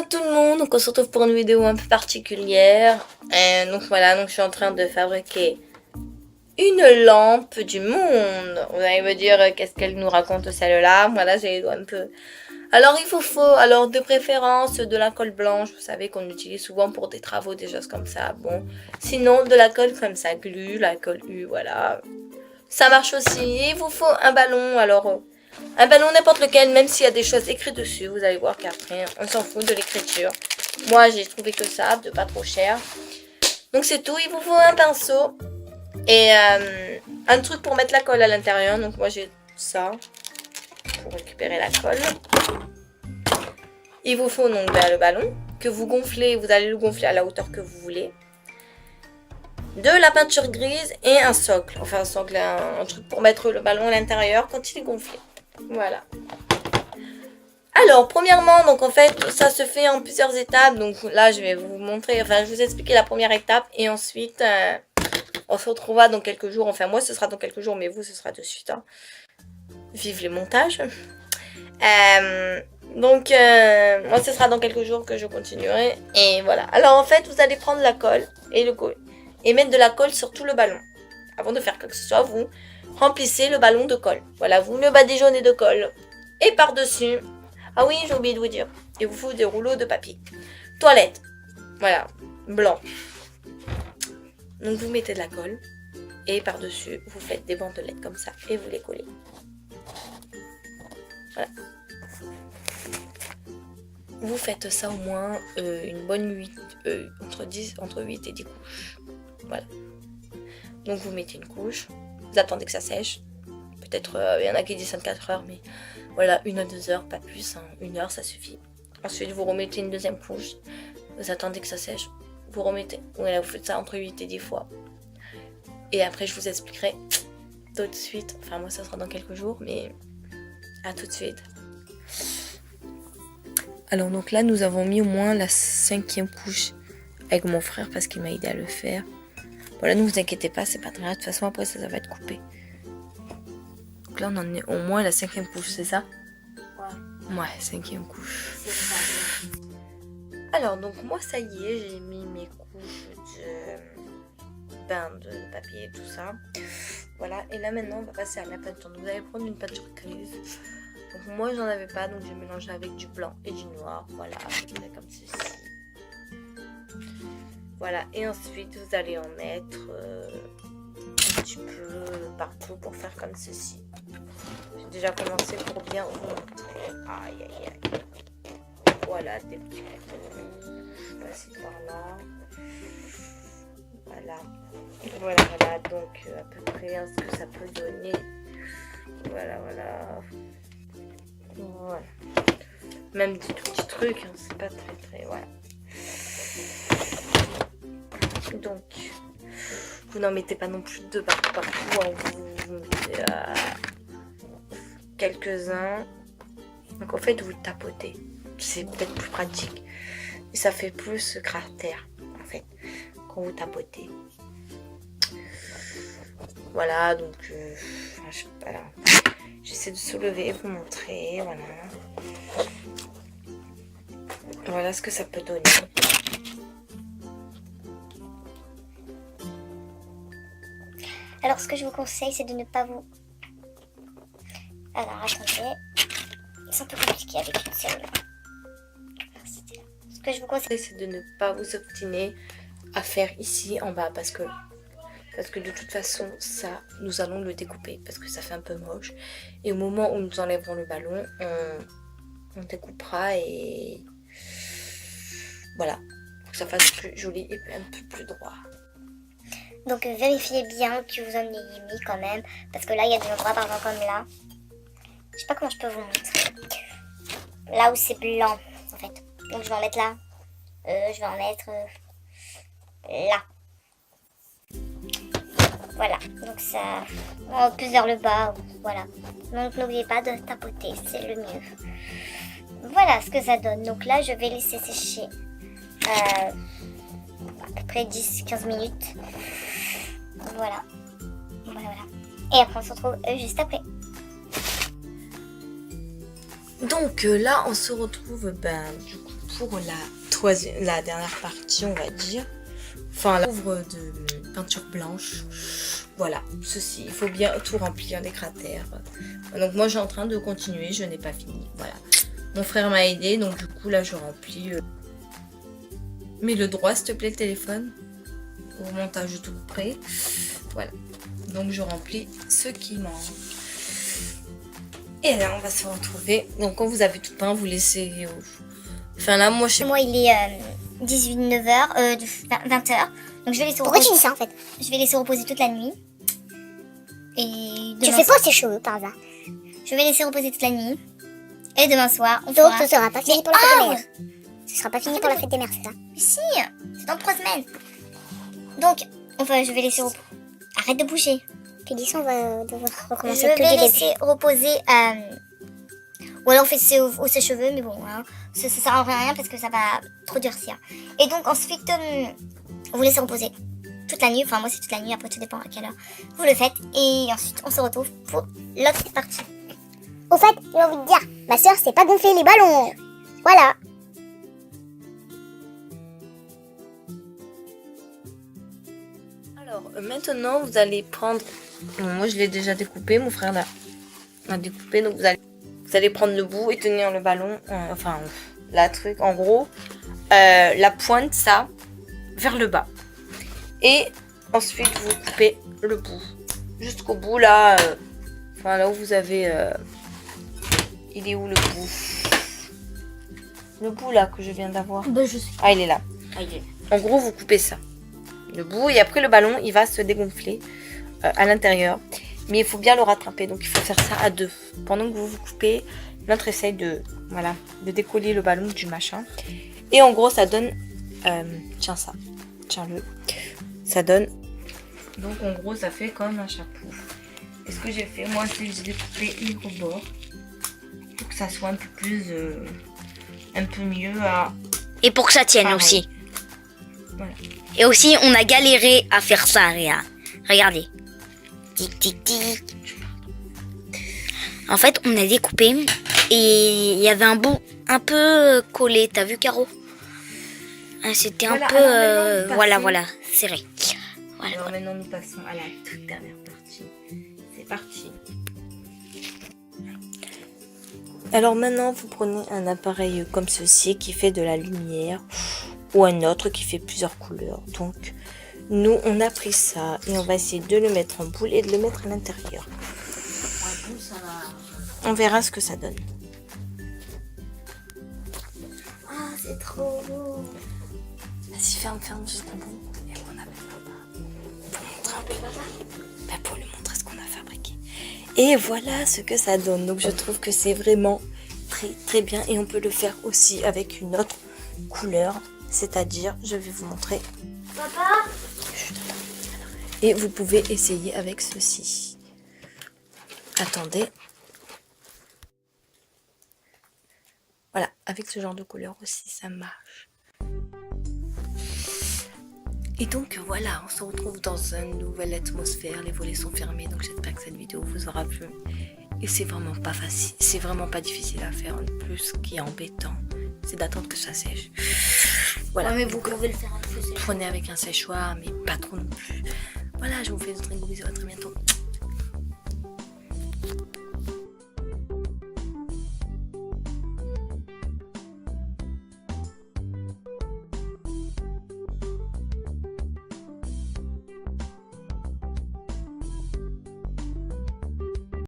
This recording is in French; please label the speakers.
Speaker 1: à tout le monde, donc on se retrouve pour une vidéo un peu particulière. Donc voilà, donc je suis en train de fabriquer une lampe du monde. Vous allez me dire qu'est-ce qu'elle nous raconte celle-là. Voilà, j'ai les doigts un peu. Alors il vous faut, alors de préférence de la colle blanche, vous savez qu'on utilise souvent pour des travaux, des choses comme ça. Bon, sinon de la colle comme ça, glu, la colle U, voilà. Ça marche aussi. Il vous faut un ballon, alors un ballon n'importe lequel, même s'il y a des choses écrites dessus. Vous allez voir qu'après, on s'en fout de l'écriture. Moi, j'ai trouvé que ça, de pas trop cher. Donc c'est tout. Il vous faut un pinceau et un truc pour mettre la colle à l'intérieur. Donc moi, j'ai ça pour récupérer la colle. Il vous faut donc le ballon que vous gonflez. Vous allez le gonfler à la hauteur que vous voulez. De la peinture grise et un socle. Enfin, un socle, un truc pour mettre le ballon à l'intérieur quand il est gonflé. Voilà. Alors, premièrement, donc en fait, ça se fait en plusieurs étapes. Donc là, je vais vous montrer, enfin, je vais vous expliquer la première étape. Et ensuite, on se retrouvera dans quelques jours. Enfin, moi, ce sera dans quelques jours, mais vous, ce sera de suite. Hein. Vive les montages. Moi, ce sera dans quelques jours que je continuerai. Et voilà. Alors, en fait, vous allez prendre la colle et mettre de la colle sur tout le ballon. Avant de faire quoi que ce soit, vous remplissez le ballon de colle. Voilà, vous le badigeonnez de colle. Et par-dessus, ah oui, j'ai oublié de vous dire, il vous faut des rouleaux de papier. Toilette, voilà, blanc. Donc vous mettez de la colle. Et par-dessus, vous faites des bandelettes comme ça. Et vous les collez. Voilà. Vous faites ça au moins une bonne 8, entre 8 et 10 couches. Voilà. Donc vous mettez une couche, vous attendez que ça sèche. Peut-être, il y en a qui disent 24 heures, mais voilà, 1 à 2 heures, pas plus. Hein. 1 heure, ça suffit. Ensuite, vous remettez une deuxième couche. Vous attendez que ça sèche. Vous remettez. Voilà, vous faites ça entre 8 et 10 fois. Et après, je vous expliquerai tout de suite. Enfin, moi, ça sera dans quelques jours, mais à tout de suite. Alors, donc là, nous avons mis au moins la 5e couche avec mon frère parce qu'il m'a aidé à le faire. Voilà, ne vous inquiétez pas, c'est pas très grave. De toute façon, après, ça va être coupé. Donc là, on en est au moins la 5e couche, c'est ça? Ouais, 5e couche. Alors, donc moi, ça y est, j'ai mis mes couches de papier et tout ça. Voilà, et là, maintenant, on va passer à la peinture. Donc, vous allez prendre une peinture grise. Donc, moi, j'en avais pas, donc j'ai mélangé avec du blanc et du noir. Voilà, comme ceci. Voilà, et ensuite, vous allez en mettre un petit peu partout pour faire comme ceci. J'ai déjà commencé pour bien vous montrer. Aïe, aïe, aïe. Voilà, des petits coups. Passer par là. Voilà. Voilà. Donc, à peu près hein, ce que ça peut donner. Voilà. Même des tout petits trucs, hein, c'est pas très, voilà. Donc, vous n'en mettez pas non plus de partout. Hein, vous mettez quelques-uns. Donc, en fait, vous tapotez. C'est peut-être plus pratique. Et ça fait plus caractère, en fait, quand vous tapotez. Voilà, donc, voilà. J'essaie de soulever et vous montrer. Voilà. Voilà ce que ça peut donner.
Speaker 2: Alors, ce que je vous conseille, c'est de ne pas vous... Alors, attendez. C'est un peu compliqué avec une seule. Ce que je vous conseille,
Speaker 1: C'est de ne pas vous obstiner à faire ici en bas parce que de toute façon, ça, nous allons le découper parce que ça fait un peu moche. Et au moment où nous enlèverons le ballon, on découpera et voilà, pour que ça fasse plus joli et un peu plus droit.
Speaker 2: donc vérifiez bien que vous en ayez mis quand même. Parce que là, il y a des endroits, par exemple, comme là. Je sais pas comment je peux vous montrer. Là où c'est blanc, en fait. Donc, je vais en mettre là. Je vais en mettre là. Voilà. Donc, ça... plus vers le bas. Voilà. Donc, n'oubliez pas de tapoter. C'est le mieux. Voilà ce que ça donne. Donc là, je vais laisser sécher à peu près 10-15 minutes. Voilà. Et après, on se retrouve juste après.
Speaker 1: Donc là, on se retrouve du coup, pour la dernière partie, on va dire. Enfin, la couvre de peinture blanche. Voilà, ceci, il faut bien tout remplir des cratères. Donc moi, je suis en train de continuer, je n'ai pas fini. Voilà. Mon frère m'a aidé, donc du coup, là, je remplis. Mets le droit, s'il te plaît, le téléphone. Au montage tout près. Voilà. Donc je remplis ce qui manque. Et là, on va se retrouver. Donc, quand vous avez tout peint, vous laissez. Enfin, là, moi, je sais.
Speaker 2: Moi, il est 9h, 20h. Donc, je vais laisser
Speaker 3: Pourquoi
Speaker 2: reposer.
Speaker 3: tu dis ça en fait?
Speaker 2: Je vais laisser reposer toute la nuit. Et
Speaker 3: Tu
Speaker 2: demain
Speaker 3: fais
Speaker 2: soir,
Speaker 3: pas tes cheveux par hasard.
Speaker 2: je vais laisser reposer toute la nuit. Et demain soir, on
Speaker 3: Donc
Speaker 2: fera...
Speaker 3: ce sera pas fini pour la fête des mères. Ce sera pas fini pour la fête des mères, c'est ça?
Speaker 2: Mais si, c'est dans 3 semaines. Donc, enfin, je vais laisser reposer. Arrête de bouger.
Speaker 3: Tu dis ça, on va devoir
Speaker 2: Je
Speaker 3: recommencer
Speaker 2: vais
Speaker 3: tout du début.
Speaker 2: laisser reposer. Ou alors on fait ses cheveux, mais bon, hein, ça sert à rien parce que ça va trop durcir. Et donc ensuite, vous laissez reposer toute la nuit. Enfin, moi c'est toute la nuit, après tout dépend à quelle heure vous le faites. Et ensuite, on se retrouve pour l'autre partie.
Speaker 3: Au fait, j'ai envie de dire, ma soeur s'est pas gonflé les ballons. Voilà.
Speaker 1: Alors, maintenant, vous allez prendre. Bon, moi, je l'ai déjà découpé, mon frère l'a découpé. Donc, vous allez prendre le bout et tenir le ballon. Enfin, la truc, en gros, la pointe, ça, vers le bas. Et ensuite, vous coupez le bout. Jusqu'au bout, là. Enfin, là où vous avez. Il est où le bout? Le bout, là, que je viens d'avoir.
Speaker 2: Ben, je sais.
Speaker 1: Ah, il est là. En gros, vous coupez ça. Le bout, et après le ballon il va se dégonfler à l'intérieur, mais il faut bien le rattraper, donc il faut faire ça à deux. Pendant que vous vous coupez, l'autre essaye de décoller le ballon du machin, et en gros ça donne tiens ça, tiens-le, ça donne, donc en gros ça fait comme un chapeau. Et ce que j'ai fait moi, c'est que j'ai découpé les rebords pour que ça soit un peu plus un peu mieux à...
Speaker 4: Et pour que ça tienne
Speaker 1: Pareil.
Speaker 4: aussi.
Speaker 1: Voilà.
Speaker 4: Et aussi, on a galéré à faire ça, Réa. Regardez. Tic, tic, tic. En fait, on a découpé et il y avait un bout un peu collé. T'as vu, Caro? C'était
Speaker 1: Voilà,
Speaker 4: un peu...
Speaker 1: alors maintenant,
Speaker 4: voilà, serré. Voilà.
Speaker 1: Alors maintenant nous passons à la toute dernière partie. C'est parti. Alors maintenant vous prenez un appareil comme ceci qui fait de la lumière ou un autre qui fait plusieurs couleurs. Donc nous on a pris ça et on va essayer de le mettre en boule et de le mettre à l'intérieur. On verra ce que ça donne.
Speaker 2: Ah, c'est trop beau.
Speaker 1: Vas-y, ferme jusqu'au bout. Et on appelle papa. Pour montrer un peu. Pour lui montrer ce qu'on a fabriqué. Et voilà ce que ça donne. Donc je trouve que c'est vraiment très très bien. Et on peut le faire aussi avec une autre couleur. C'est-à-dire, je vais vous montrer.
Speaker 2: Papa?
Speaker 1: Et vous pouvez essayer avec ceci. Attendez. Voilà, avec ce genre de couleur aussi, ça marche. Et donc voilà, on se retrouve dans une nouvelle atmosphère. Les volets sont fermés, donc j'espère que cette vidéo vous aura plu. Et c'est vraiment pas facile, c'est vraiment pas difficile à faire. En plus, ce qui est embêtant, c'est d'attendre que ça sèche. Voilà,
Speaker 2: Ouais, mais vous pouvez le faire avec le
Speaker 1: prenez avec un séchoir, mais pas trop non plus. Voilà, je vous fais de très gros bisous, à très bientôt.